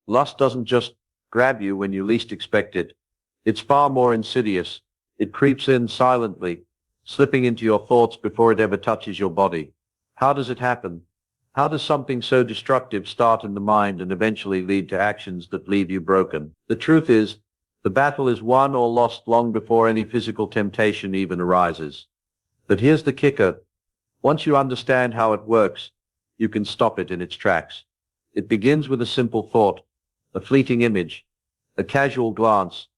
Lust doesn't just grab you when you least expect it. It's far more insidious. It creeps in silently, slipping into your thoughts before it ever touches your body. How does it happen? How does something so destructive start in the mind and eventually lead to actions that leave you broken? The truth is, the battle is won or lost long before any physical temptation even arises. But here's the kicker. Once you understand how it works, you can stop it in its tracks. It begins with a simple thought, a fleeting image, a casual glance.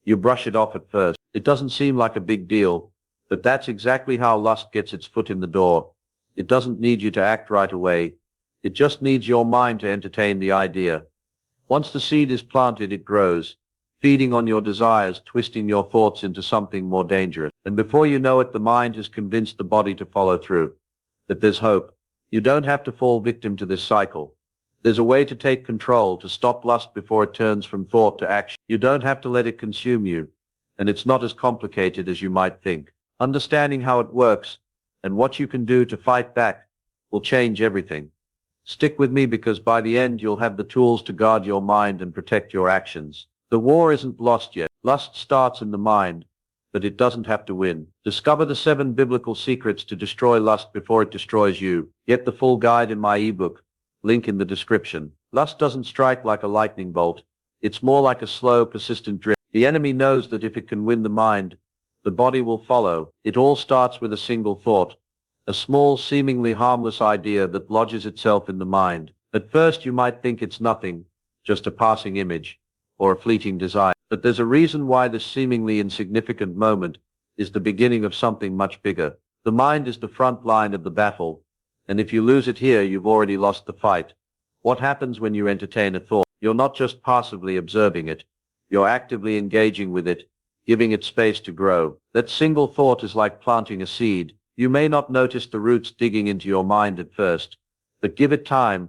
You brush it off at first. It doesn't seem like a big deal, but that's exactly how lust gets its foot in the door. It doesn't need you to act right away. It just needs your mind to entertain the idea. Once the seed is planted, it grows, feeding on your desires, twisting your thoughts into something more dangerous. And before you know it, the mind has convinced the body to follow through. But there's hope. You don't have to fall victim to this cycle. There's a way to take control, to stop lust before it turns from thought to action. You don't have to let it consume you, and it's not as complicated as you might think. Understanding how it works and what you can do to fight back will change everything. Stick with me, because by the end you'll have the tools to guard your mind and protect your actions. The war isn't lost yet. Lust starts in the mind, but it doesn't have to win. Discover the 7 biblical secrets to destroy lust before it destroys you. Get the full guide in my ebook. Link in the description. Lust doesn't strike like a lightning bolt. It's more like a slow, persistent drift. The enemy knows that if it can win the mind, the body will follow. It all starts with a single thought, a small, seemingly harmless idea that lodges itself in the mind. At first you might think it's nothing, just a passing image, or a fleeting desire. But there's a reason why this seemingly insignificant moment is the beginning of something much bigger. The mind is the front line of the battle, and if you lose it here, you've already lost the fight. What happens when you entertain a thought? You're not just passively observing it. You're actively engaging with it, giving it space to grow. That single thought is like planting a seed. You may not notice the roots digging into your mind at first, but give it time,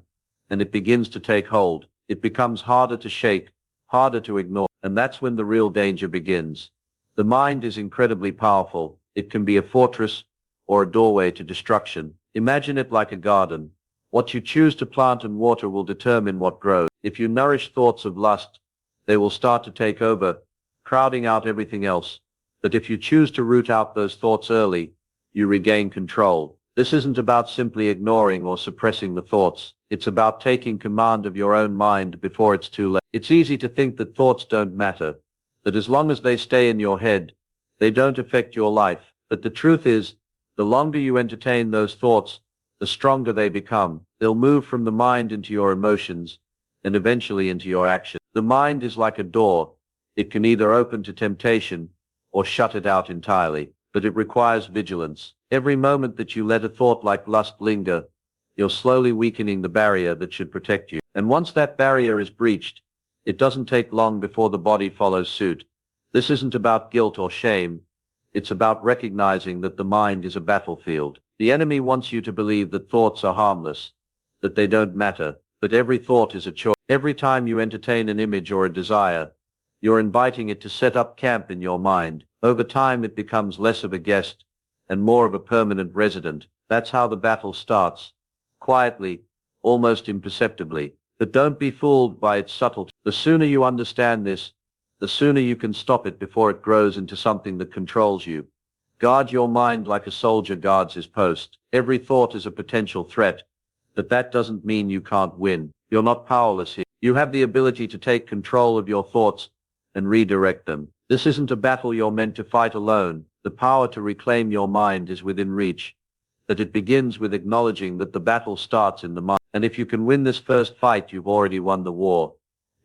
and it begins to take hold. It becomes harder to shake, harder to ignore, and that's when the real danger begins. The mind is incredibly powerful. It can be a fortress or a doorway to destruction. Imagine it like a garden. What you choose to plant and water will determine what grows. If you nourish thoughts of lust, they will start to take over, crowding out everything else. But if you choose to root out those thoughts early, you regain control. This isn't about simply ignoring or suppressing the thoughts. It's about taking command of your own mind before it's too late. It's easy to think that thoughts don't matter, that as long as they stay in your head, they don't affect your life. But the truth is, the longer you entertain those thoughts, the stronger they become. They'll move from the mind into your emotions, and eventually into your action. The mind is like a door. It can either open to temptation or shut it out entirely, but it requires vigilance. Every moment that you let a thought like lust linger, you're slowly weakening the barrier that should protect you. And once that barrier is breached, it doesn't take long before the body follows suit. This isn't about guilt or shame. It's about recognizing that the mind is a battlefield. The enemy wants you to believe that thoughts are harmless, that they don't matter, but every thought is a choice. Every time you entertain an image or a desire, you're inviting it to set up camp in your mind. Over time it becomes less of a guest and more of a permanent resident. That's how the battle starts, quietly, almost imperceptibly. But don't be fooled by its subtlety. The sooner you understand this, the sooner you can stop it before it grows into something that controls you. Guard your mind like a soldier guards his post. Every thought is a potential threat, but that doesn't mean you can't win. You're not powerless here. You have the ability to take control of your thoughts and redirect them. This isn't a battle you're meant to fight alone. The power to reclaim your mind is within reach, but it begins with acknowledging that the battle starts in the mind. And if you can win this first fight, you've already won the war.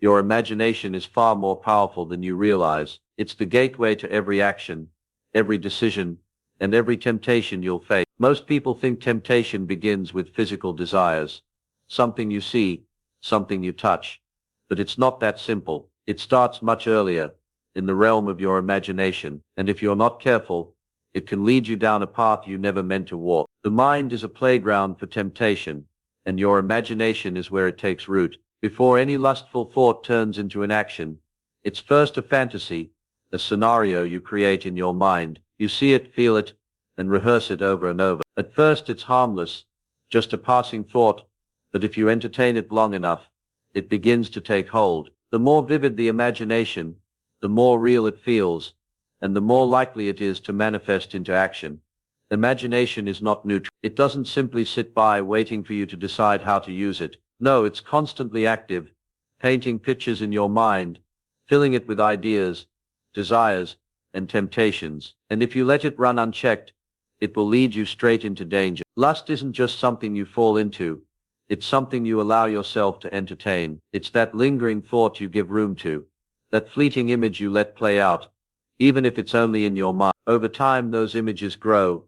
Your imagination is far more powerful than you realize. It's the gateway to every action, every decision, and every temptation you'll face. Most people think temptation begins with physical desires, something you see, something you touch. But it's not that simple. It starts much earlier, in the realm of your imagination, and if you're not careful, it can lead you down a path you never meant to walk. The mind is a playground for temptation, and your imagination is where it takes root. Before any lustful thought turns into an action, it's first a fantasy, a scenario you create in your mind. You see it, feel it, and rehearse it over and over. At first it's harmless, just a passing thought, but if you entertain it long enough, it begins to take hold. The more vivid the imagination, the more real it feels, and the more likely it is to manifest into action. Imagination is not neutral. It doesn't simply sit by waiting for you to decide how to use it. No, it's constantly active, painting pictures in your mind, filling it with ideas, desires, and temptations. And if you let it run unchecked, it will lead you straight into danger. Lust isn't just something you fall into. It's something you allow yourself to entertain. It's that lingering thought you give room to, that fleeting image you let play out, even if it's only in your mind. Over time, those images grow,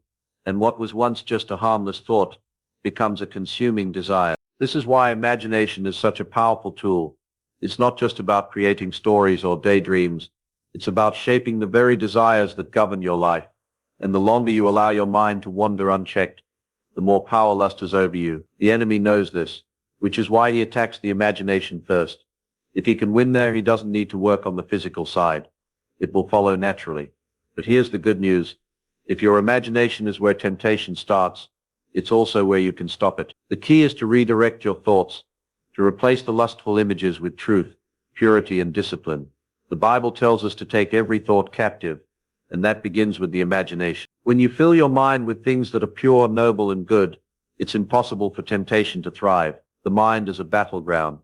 and what was once just a harmless thought becomes a consuming desire. This is why imagination is such a powerful tool. It's not just about creating stories or daydreams. It's about shaping the very desires that govern your life. And the longer you allow your mind to wander unchecked, the more power lust has over you. The enemy knows this, which is why he attacks the imagination first. If he can win there, he doesn't need to work on the physical side. It will follow naturally. But here's the good news. If your imagination is where temptation starts, it's also where you can stop it. The key is to redirect your thoughts, to replace the lustful images with truth, purity, and discipline. The Bible tells us to take every thought captive, and that begins with the imagination. When you fill your mind with things that are pure, noble, and good, it's impossible for temptation to thrive. The mind is a battleground,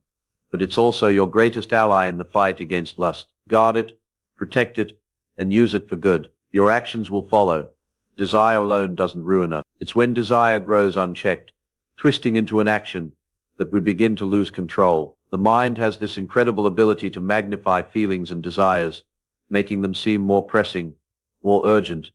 but it's also your greatest ally in the fight against lust. Guard it, protect it, and use it for good. Your actions will follow. Desire alone doesn't ruin us. It's when desire grows unchecked, twisting into an action, that we begin to lose control. The mind has this incredible ability to magnify feelings and desires, making them seem more pressing, more urgent,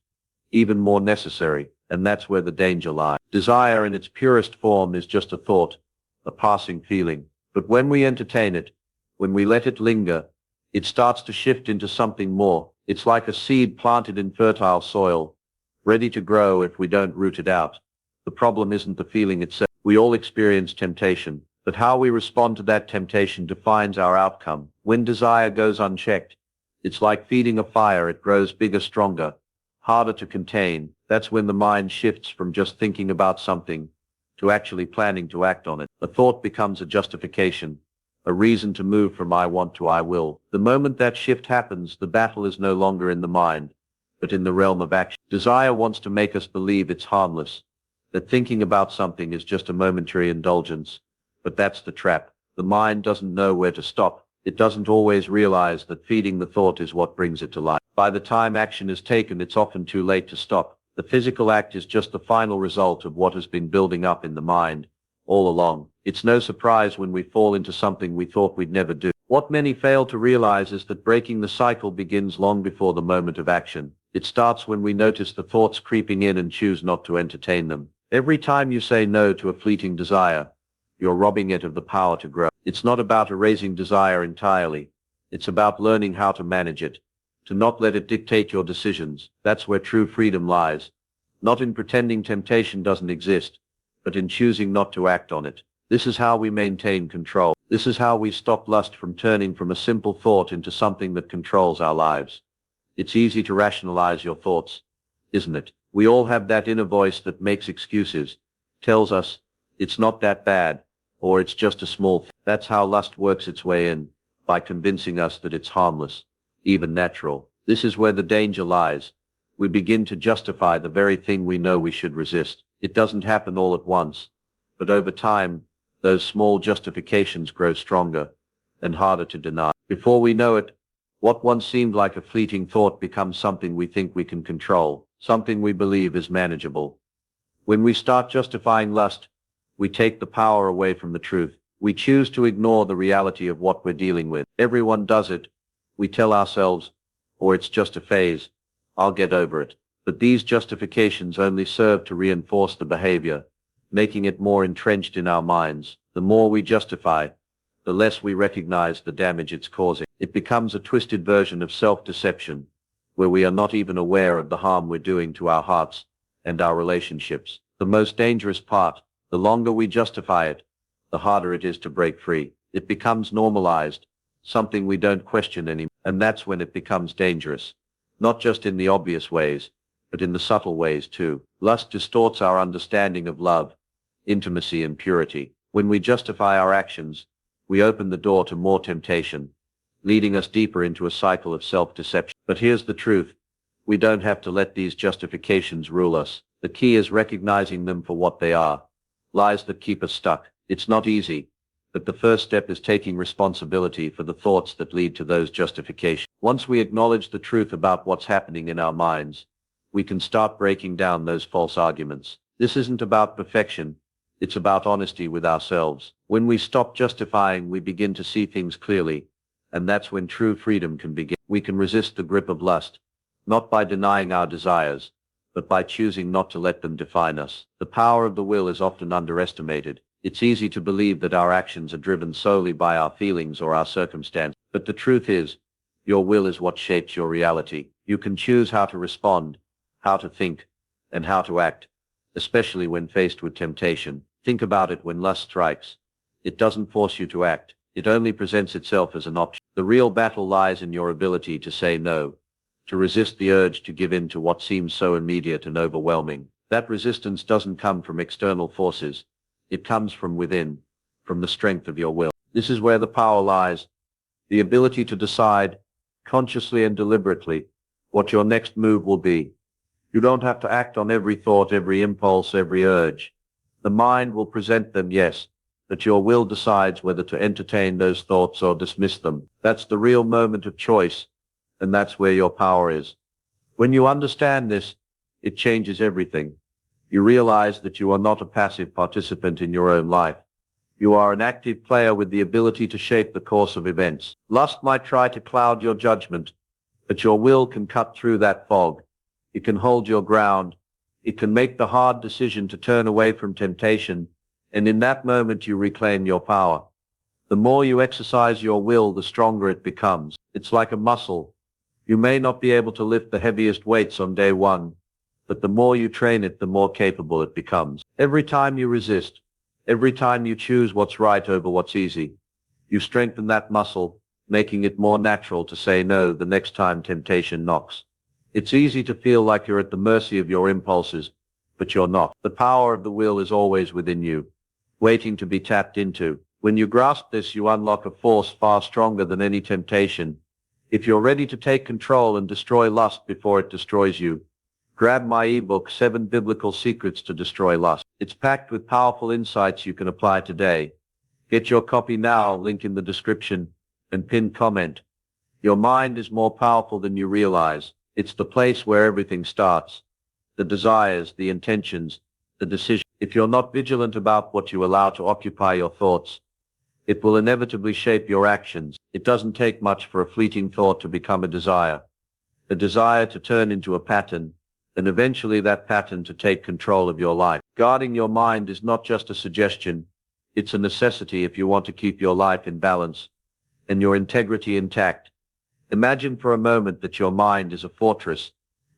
even more necessary, and that's where the danger lies. Desire in its purest form is just a thought, a passing feeling. But when we entertain it, when we let it linger, it starts to shift into something more. It's like a seed planted in fertile soil, ready to grow if we don't root it out. The problem isn't the feeling itself. We all experience temptation, but how we respond to that temptation defines our outcome. When desire goes unchecked, it's like feeding a fire. It grows bigger, stronger, harder to contain. That's when the mind shifts from just thinking about something to actually planning to act on it. A thought becomes a justification, a reason to move from I want to I will. The moment that shift happens, the battle is no longer in the mind, but in the realm of action. Desire wants to make us believe it's harmless, that thinking about something is just a momentary indulgence. But that's the trap. The mind doesn't know where to stop. It doesn't always realize that feeding the thought is what brings it to life. By the time action is taken, it's often too late to stop. The physical act is just the final result of what has been building up in the mind all along. It's no surprise when we fall into something we thought we'd never do. What many fail to realize is that breaking the cycle begins long before the moment of action. It starts when we notice the thoughts creeping in and choose not to entertain them. Every time you say no to a fleeting desire, you're robbing it of the power to grow. It's not about erasing desire entirely. It's about learning how to manage it, to not let it dictate your decisions. That's where true freedom lies. Not in pretending temptation doesn't exist, but in choosing not to act on it. This is how we maintain control. This is how we stop lust from turning from a simple thought into something that controls our lives. It's easy to rationalize your thoughts, isn't it? We all have that inner voice that makes excuses, tells us it's not that bad, or it's just a small thing. That's how lust works its way in, by convincing us that it's harmless, even natural. This is where the danger lies. We begin to justify the very thing we know we should resist. It doesn't happen all at once, but over time, those small justifications grow stronger and harder to deny. Before we know it, what once seemed like a fleeting thought becomes something we think we can control, something we believe is manageable. When we start justifying lust, we take the power away from the truth. We choose to ignore the reality of what we're dealing with. Everyone does it. We tell ourselves, or it's just a phase, I'll get over it. But these justifications only serve to reinforce the behavior, making it more entrenched in our minds. The more we justify, the less we recognize the damage it's causing. It becomes a twisted version of self-deception, where we are not even aware of the harm we're doing to our hearts and our relationships. The most dangerous part, the longer we justify it, the harder it is to break free. It becomes normalized, something we don't question anymore. And that's when it becomes dangerous. Not just in the obvious ways, but in the subtle ways too. Lust distorts our understanding of love, intimacy, and purity. When we justify our actions, we open the door to more temptation, leading us deeper into a cycle of self-deception. But here's the truth. We don't have to let these justifications rule us. The key is recognizing them for what they are. Lies that keep us stuck. It's not easy, but the first step is taking responsibility for the thoughts that lead to those justifications. Once we acknowledge the truth about what's happening in our minds, we can start breaking down those false arguments. This isn't about perfection. It's about honesty with ourselves. When we stop justifying, we begin to see things clearly, and that's when true freedom can begin. We can resist the grip of lust, not by denying our desires, but by choosing not to let them define us. The power of the will is often underestimated. It's easy to believe that our actions are driven solely by our feelings or our circumstances, but the truth is, your will is what shapes your reality. You can choose how to respond, how to think, and how to act, especially when faced with temptation. Think about it. When lust strikes, it doesn't force you to act. It only presents itself as an option. The real battle lies in your ability to say no, to resist the urge to give in to what seems so immediate and overwhelming. That resistance doesn't come from external forces. It comes from within, from the strength of your will. This is where the power lies, the ability to decide, consciously and deliberately, what your next move will be. You don't have to act on every thought, every impulse, every urge. The mind will present them, yes, but your will decides whether to entertain those thoughts or dismiss them. That's the real moment of choice, and that's where your power is. When you understand this, it changes everything. You realize that you are not a passive participant in your own life. You are an active player with the ability to shape the course of events. Lust might try to cloud your judgment, but your will can cut through that fog. It can hold your ground. It can make the hard decision to turn away from temptation, and in that moment you reclaim your power. The more you exercise your will, the stronger it becomes. It's like a muscle. You may not be able to lift the heaviest weights on day one, but the more you train it, the more capable it becomes. Every time you resist, every time you choose what's right over what's easy, you strengthen that muscle, making it more natural to say no the next time temptation knocks. It's easy to feel like you're at the mercy of your impulses, but you're not. The power of the will is always within you, waiting to be tapped into. When you grasp this, you unlock a force far stronger than any temptation. If you're ready to take control and destroy lust before it destroys you, grab my ebook, 7 Biblical Secrets to Destroy Lust. It's packed with powerful insights you can apply today. Get your copy now, link in the description and pinned comment. Your mind is more powerful than you realize. It's the place where everything starts. The desires, the intentions, the decisions. If you're not vigilant about what you allow to occupy your thoughts, it will inevitably shape your actions. It doesn't take much for a fleeting thought to become a desire to turn into a pattern, and eventually that pattern to take control of your life. Guarding your mind is not just a suggestion, it's a necessity if you want to keep your life in balance and your integrity intact. Imagine for a moment that your mind is a fortress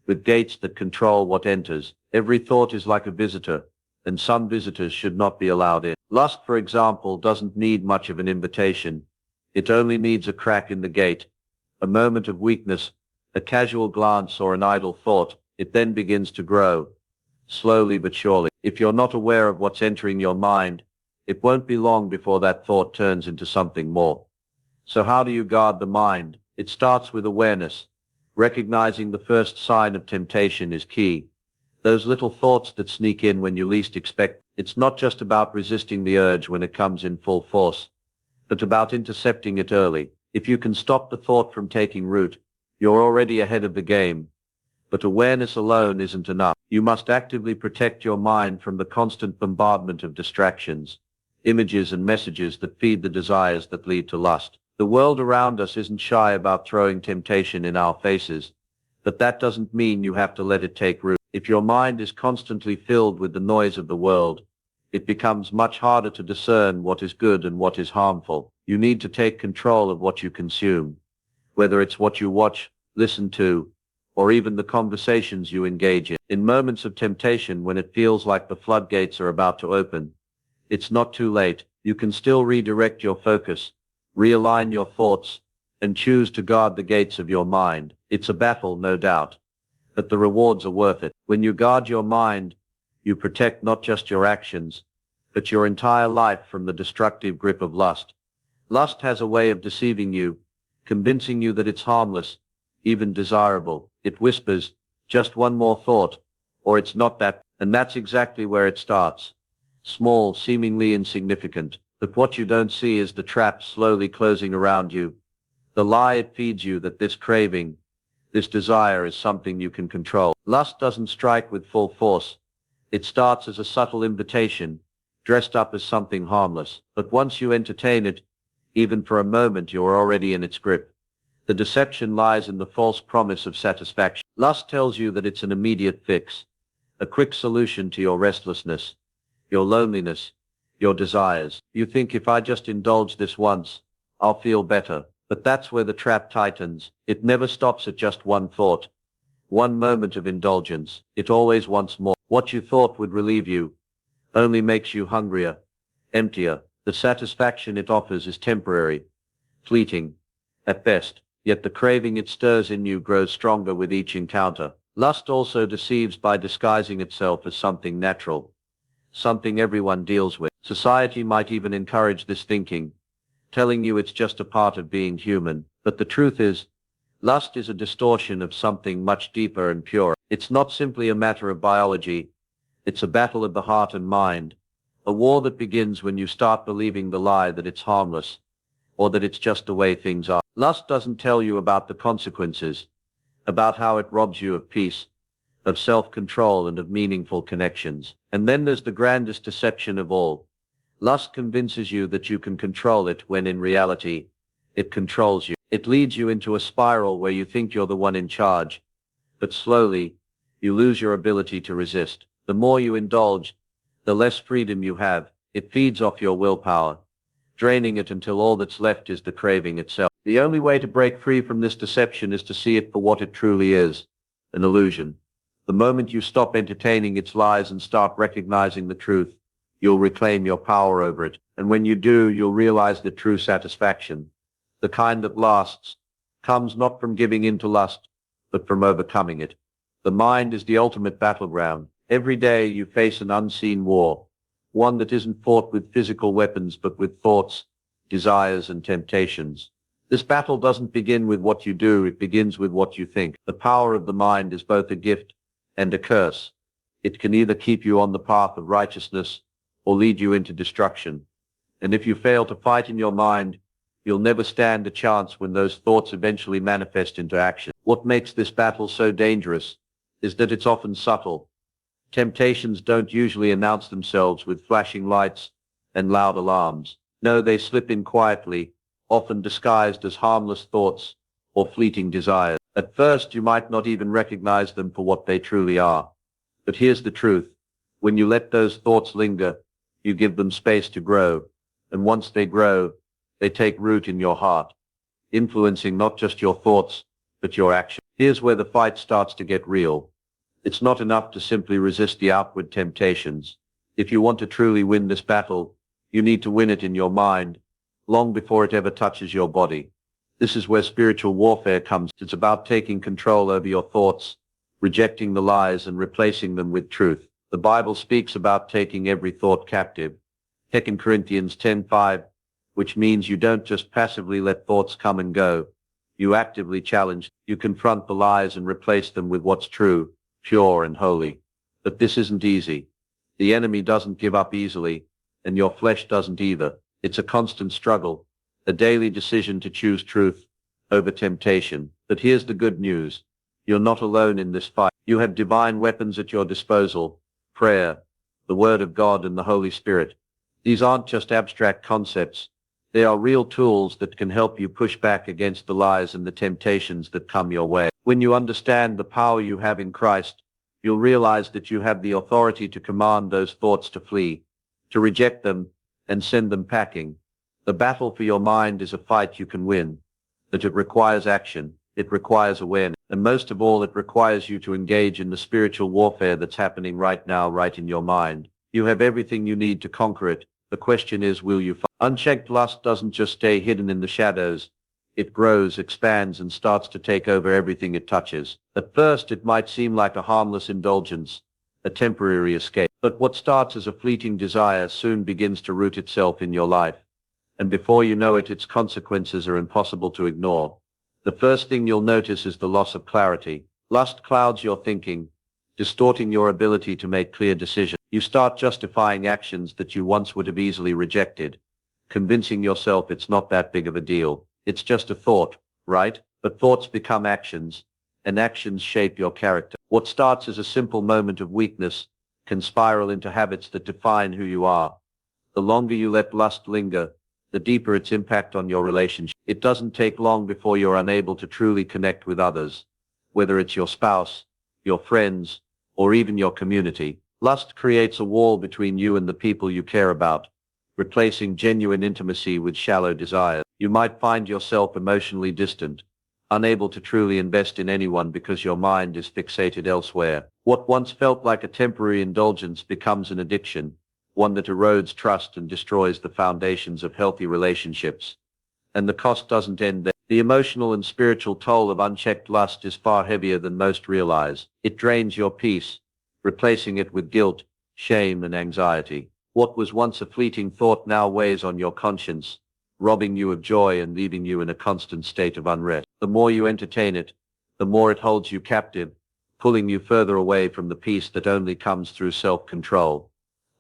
with gates that control what enters. Every thought is like a visitor, and some visitors should not be allowed in. Lust, for example, doesn't need much of an invitation. It only needs a crack in the gate, a moment of weakness, a casual glance, or an idle thought. It then begins to grow, slowly but surely. If you're not aware of what's entering your mind, it won't be long before that thought turns into something more. So how do you guard the mind? It starts with awareness. Recognizing the first sign of temptation is key. Those little thoughts that sneak in when you least expect. It's not just about resisting the urge when it comes in full force, but about intercepting it early. If you can stop the thought from taking root, you're already ahead of the game. But awareness alone isn't enough. You must actively protect your mind from the constant bombardment of distractions, images and messages that feed the desires that lead to lust. The world around us isn't shy about throwing temptation in our faces, but that doesn't mean you have to let it take root. If your mind is constantly filled with the noise of the world, it becomes much harder to discern what is good and what is harmful. You need to take control of what you consume, whether it's what you watch, listen to, or even the conversations you engage in. In moments of temptation, when it feels like the floodgates are about to open, it's not too late. You can still redirect your focus, realign your thoughts, and choose to guard the gates of your mind. It's a battle, no doubt, but the rewards are worth it. When you guard your mind, you protect not just your actions, but your entire life from the destructive grip of lust. Lust has a way of deceiving you, convincing you that it's harmless, even desirable. It whispers, just one more thought, or it's not that, and that's exactly where it starts. Small, seemingly insignificant, but what you don't see is the trap slowly closing around you. The lie it feeds you that this craving, this desire is something you can control. Lust doesn't strike with full force. It starts as a subtle invitation, dressed up as something harmless. But once you entertain it, even for a moment, you're already in its grip. The deception lies in the false promise of satisfaction. Lust tells you that it's an immediate fix, a quick solution to your restlessness, your loneliness, your desires. You think, if I just indulge this once, I'll feel better. But that's where the trap tightens. It never stops at just one thought, one moment of indulgence. It always wants more. What you thought would relieve you only makes you hungrier, emptier. The satisfaction it offers is temporary, fleeting, at best, yet the craving it stirs in you grows stronger with each encounter. Lust also deceives by disguising itself as something natural, something everyone deals with. Society might even encourage this thinking, telling you it's just a part of being human. But the truth is, lust is a distortion of something much deeper and purer. It's not simply a matter of biology. It's a battle of the heart and mind, a war that begins when you start believing the lie that it's harmless, or that it's just the way things are. Lust doesn't tell you about the consequences, about how it robs you of peace, of self-control, and of meaningful connections. And then there's the grandest deception of all. Lust convinces you that you can control it when in reality, it controls you. It leads you into a spiral where you think you're the one in charge, but slowly, you lose your ability to resist. The more you indulge, the less freedom you have. It feeds off your willpower, draining it until all that's left is the craving itself. The only way to break free from this deception is to see it for what it truly is, an illusion. The moment you stop entertaining its lies and start recognizing the truth, you'll reclaim your power over it. And when you do, you'll realize that true satisfaction, the kind that lasts, comes not from giving in to lust, but from overcoming it. The mind is the ultimate battleground. Every day you face an unseen war, one that isn't fought with physical weapons but with thoughts, desires, and temptations. This battle doesn't begin with what you do, it begins with what you think. The power of the mind is both a gift and a curse. It can either keep you on the path of righteousness or lead you into destruction. And if you fail to fight in your mind, you'll never stand a chance when those thoughts eventually manifest into action. What makes this battle so dangerous is that it's often subtle. Temptations don't usually announce themselves with flashing lights and loud alarms. No, they slip in quietly, often disguised as harmless thoughts or fleeting desires. At first, you might not even recognize them for what they truly are. But here's the truth. When you let those thoughts linger, you give them space to grow. And once they grow, they take root in your heart, influencing not just your thoughts, but your actions. Here's where the fight starts to get real. It's not enough to simply resist the outward temptations. If you want to truly win this battle, you need to win it in your mind, long before it ever touches your body. This is where spiritual warfare comes. It's about taking control over your thoughts, rejecting the lies and replacing them with truth. The Bible speaks about taking every thought captive. 2 Corinthians 10:5, which means you don't just passively let thoughts come and go. You actively challenge, you confront the lies and replace them with what's true, pure and holy. But this isn't easy. The enemy doesn't give up easily, and your flesh doesn't either. It's a constant struggle, a daily decision to choose truth over temptation. But here's the good news. You're not alone in this fight. You have divine weapons at your disposal: prayer, the Word of God, and the Holy Spirit. These aren't just abstract concepts. They are real tools that can help you push back against the lies and the temptations that come your way. When you understand the power you have in Christ, you'll realize that you have the authority to command those thoughts to flee, to reject them, and send them packing. The battle for your mind is a fight you can win, but it requires action. It requires awareness. And most of all, it requires you to engage in the spiritual warfare that's happening right now, right in your mind. You have everything you need to conquer it. The question is, will you fight? Unchecked lust doesn't just stay hidden in the shadows. It grows, expands, and starts to take over everything it touches. At first, it might seem like a harmless indulgence, a temporary escape. But what starts as a fleeting desire soon begins to root itself in your life, and before you know it, its consequences are impossible to ignore. The first thing you'll notice is the loss of clarity. Lust clouds your thinking, distorting your ability to make clear decisions. You start justifying actions that you once would have easily rejected, convincing yourself it's not that big of a deal. It's just a thought, right? But thoughts become actions, and actions shape your character. What starts as a simple moment of weakness can spiral into habits that define who you are. The longer you let lust linger, the deeper its impact on your relationship. It doesn't take long before you're unable to truly connect with others, whether it's your spouse, your friends, or even your community. Lust creates a wall between you and the people you care about, replacing genuine intimacy with shallow desire. You might find yourself emotionally distant, unable to truly invest in anyone because your mind is fixated elsewhere. What once felt like a temporary indulgence becomes an addiction, one that erodes trust and destroys the foundations of healthy relationships. And the cost doesn't end there. The emotional and spiritual toll of unchecked lust is far heavier than most realize. It drains your peace, replacing it with guilt, shame, and anxiety. What was once a fleeting thought now weighs on your conscience, robbing you of joy and leaving you in a constant state of unrest. The more you entertain it, the more it holds you captive, pulling you further away from the peace that only comes through self-control.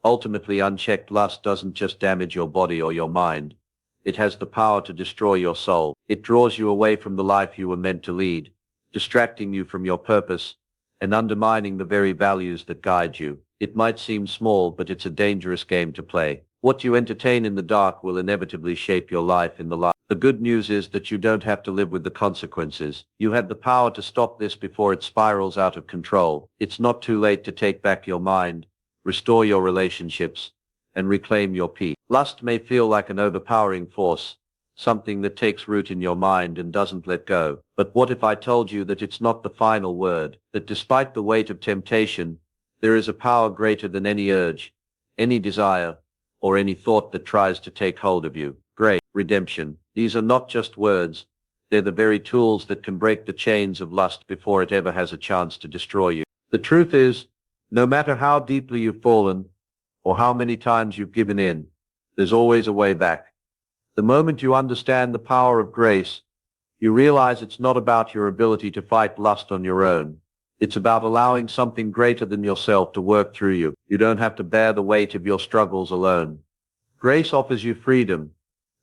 Ultimately, unchecked lust doesn't just damage your body or your mind. It has the power to destroy your soul. It draws you away from the life you were meant to lead, distracting you from your purpose and undermining the very values that guide you. It might seem small, but it's a dangerous game to play. What you entertain in the dark will inevitably shape your life in the light. The good news is that you don't have to live with the consequences. You have the power to stop this before it spirals out of control. It's not too late to take back your mind, restore your relationships, and reclaim your peace. Lust may feel like an overpowering force, something that takes root in your mind and doesn't let go. But what if I told you that it's not the final word, that despite the weight of temptation, there is a power greater than any urge, any desire, or any thought that tries to take hold of you? Grace, redemption. These are not just words. They're the very tools that can break the chains of lust before it ever has a chance to destroy you. The truth is, no matter how deeply you've fallen, or how many times you've given in, there's always a way back. The moment you understand the power of grace, you realize it's not about your ability to fight lust on your own. It's about allowing something greater than yourself to work through you. You don't have to bear the weight of your struggles alone. Grace offers you freedom,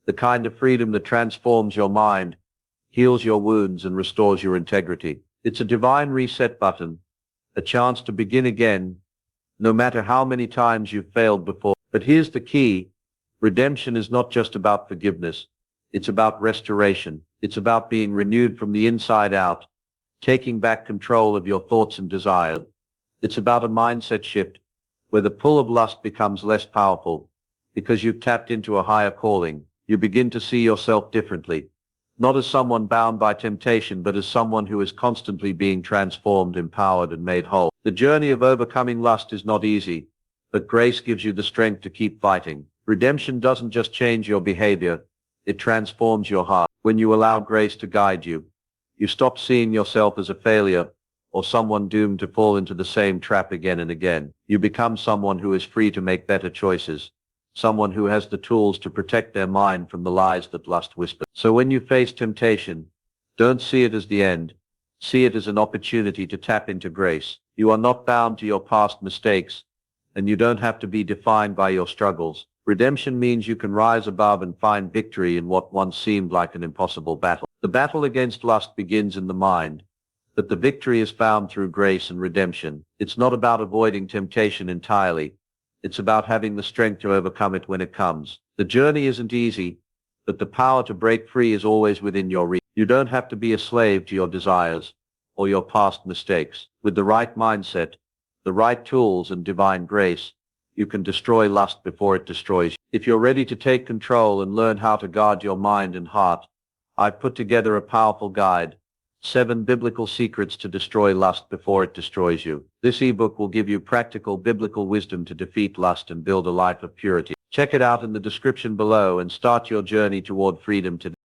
the kind of freedom that transforms your mind, heals your wounds, and restores your integrity. It's a divine reset button, a chance to begin again, no matter how many times you've failed before. But here's the key. Redemption is not just about forgiveness. It's about restoration. It's about being renewed from the inside out, taking back control of your thoughts and desires. It's about a mindset shift where the pull of lust becomes less powerful because you've tapped into a higher calling. You begin to see yourself differently, not as someone bound by temptation, but as someone who is constantly being transformed, empowered, and made whole. The journey of overcoming lust is not easy, but grace gives you the strength to keep fighting. Redemption doesn't just change your behavior, it transforms your heart. When you allow grace to guide you, you stop seeing yourself as a failure or someone doomed to fall into the same trap again and again. You become someone who is free to make better choices, someone who has the tools to protect their mind from the lies that lust whispers. So when you face temptation, don't see it as the end. See it as an opportunity to tap into grace. You are not bound to your past mistakes, and you don't have to be defined by your struggles. Redemption means you can rise above and find victory in what once seemed like an impossible battle. The battle against lust begins in the mind, but the victory is found through grace and redemption. It's not about avoiding temptation entirely. It's about having the strength to overcome it when it comes. The journey isn't easy, but the power to break free is always within your reach. You don't have to be a slave to your desires or your past mistakes. With the right mindset, the right tools, and divine grace, you can destroy lust before it destroys you. If you're ready to take control and learn how to guard your mind and heart, I've put together a powerful guide, 7 Biblical Secrets to Destroy Lust Before It Destroys You. This ebook will give you practical biblical wisdom to defeat lust and build a life of purity. Check it out in the description below and start your journey toward freedom today.